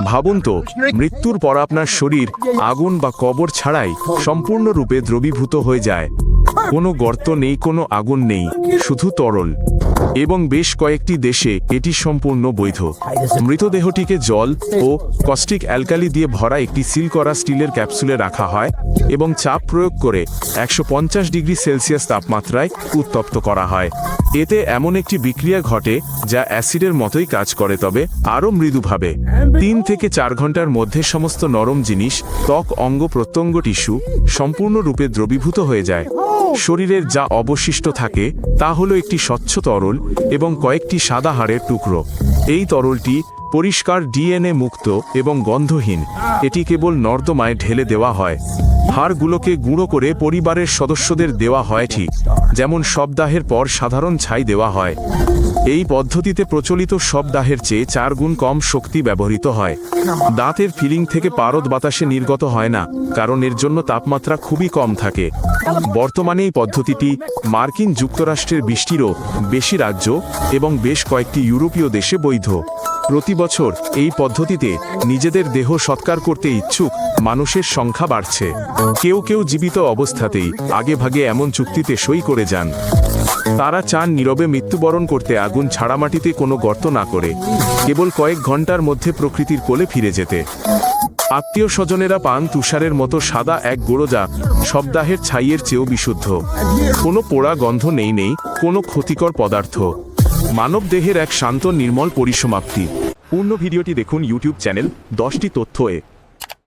ভাবুন তো, মৃত্যুর পর আপনার শরীর আগুন বা কবর ছাড়াই সম্পূর্ণরূপে দ্রবীভূত হয়ে যায়। কোনো গর্ত নেই, কোনো আগুন নেই, শুধু তরল। এবং বেশ কয়েকটি দেশে এটি সম্পূর্ণ বৈধ। মৃতদেহটিকে জল ও কস্টিক অ্যালকালি দিয়ে ভরা একটি সিল করা স্টিলের ক্যাপসুলে রাখা হয় এবং চাপ প্রয়োগ করে 150 ডিগ্রি সেলসিয়াস তাপমাত্রায় উত্তপ্ত করা হয়। এতে এমন একটি বিক্রিয়া ঘটে যা অ্যাসিডের মতোই কাজ করে, তবে আরও মৃদুভাবে। 3 থেকে 4 ঘন্টার মধ্যে সমস্ত নরম জিনিস, ত্বক, অঙ্গ প্রত্যঙ্গ, টিস্যু সম্পূর্ণরূপে দ্রবীভূত হয়ে যায়। শরীরের যা অবশিষ্ট থাকে তা হলো একটি স্বচ্ছ তরল এবং কয়েকটি সাদা হাড়ের টুকরো। এই তরলটি পরিষ্কার, ডিএনএ মুক্ত এবং গন্ধহীন। এটি কেবল নর্দমায় ঢেলে দেওয়া হয়। হাড়গুলোকে গুঁড়ো করে পরিবারের সদস্যদের দেওয়া হয়, ঠিক যেমন শবদাহের পর সাধারণ ছাই দেওয়া হয়। এই পদ্ধতিতে প্রচলিত শবদাহের চেয়ে 4 গুণ কম শক্তি ব্যবহৃত হয়। দাঁতের ফিলিং থেকে পারদ বাতাসে নির্গত হয় না, কারণ এর জন্য তাপমাত্রা খুবই কম থাকে। বর্তমানে এই পদ্ধতিটি মার্কিন যুক্তরাষ্ট্রের 20টিরও বেশি রাজ্য এবং বেশ কয়েকটি ইউরোপীয় দেশে বৈধ। প্রতি বছর এই পদ্ধতিতে নিজেদের দেহ সৎকার করতে ইচ্ছুক মানুষের সংখ্যা বাড়ছে। কেউ কেউ জীবিত অবস্থাতেই আগেভাগে এমন চুক্তিতে সই করে যান। তারা চান নীরবে মৃত্যুবরণ করতে, আগুন ছাড়া মাটিতে কোনো গর্ত না করে, কেবল কয়েক ঘন্টার মধ্যে প্রকৃতির কোলে ফিরে যেতে। আত্মীয় স্বজনেরা পান তুষারের মতো সাদা এক গুঁড়ো, যা শবদাহের ছাইয়ের চেয়েও বিশুদ্ধ। কোনো পোড়া গন্ধ নেই, কোনো ক্ষতিকর পদার্থ। মানব দেহের এক শান্ত নির্মল পরিসমাপ্তি। পূর্ণ ভিডিওটি দেখুন ইউটিউব চ্যানেল 10টি তথ্য এ।